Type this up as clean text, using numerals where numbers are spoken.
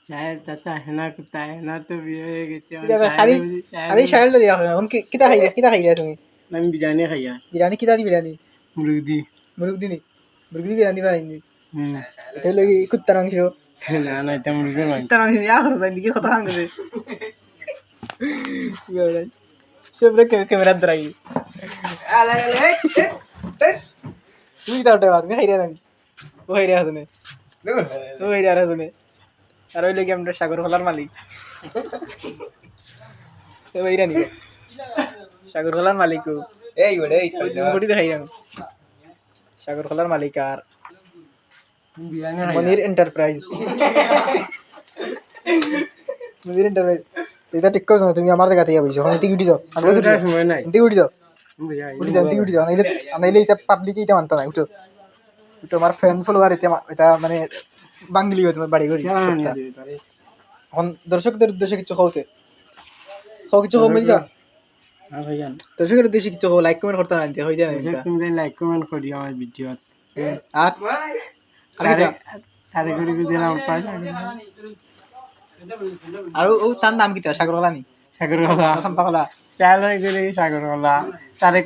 শাহের চাচা হেনা কোথায়? হেনা তো বিয়ে হয়ে গেছে। খালি শাহের লই এখন কিতা খাইরা তুমি? আমি বিরিয়ানি খাইয়া। বিরিয়ানি কিতা দি বিরিয়ানি? মুরগি। মুরগি নি? মুরগি বিরিয়ানি বানাইনি। হুম। এটা লই কুত্তার মাংস। না না এটা মুরগির মাংস। কুত্তার মাংস ইয়া খরচ হয় নাকি কত খান গেছে? সবরে ক্যামেরা ধরাই। তুমি কিতা উঠে তুমি খাইরা নানি? ও খাইরা আছে নে। ও খাইরা আছে নে। আর ওই লাগি আমরা সাগর খোলার মালিক। এ বাইরা নি। সাগর খোলার মালিক ও। এই বড় এই জুমবড়ি দেখাই না। সাগর খোলার মালিক আর মনির এন্টারপ্রাইজ। মনির এন্টারপ্রাইজ। এটা ঠিক করছ না তুমি আমার জায়গা থেকে বইছো। এখন টিকিট যাও। আমরা ছুটি সময় নাই। টিকিট যাও। উঠি যাও টিকিট যাও। নাইলে এটা পাবলিক এটা মানতো না। উঠো। উঠো আমার ফ্যান ফলোয়ার এটা মানে বাঙালি হয়ে তোমার বাড়ি ঘড়ি। এখন দর্শকদের উদ্দেশ্যে কিছু খাওতে। খাও কিছু খাও মিলছ। হ্যাঁ ভাইজান। দর্শকের উদ্দেশ্যে কিছু লাইক কমেন্ট করতে না হই যায় না। তুমি লাইক কমেন্ট করিও আমার ভিডিওত। আর তারে করে দিলাম পয়সা। আর ও তার নাম কিতা সাগরকলা নি? সাগরকলা। সম্পাকলা। চাল হয়ে গেলে সাগরকলা। তারে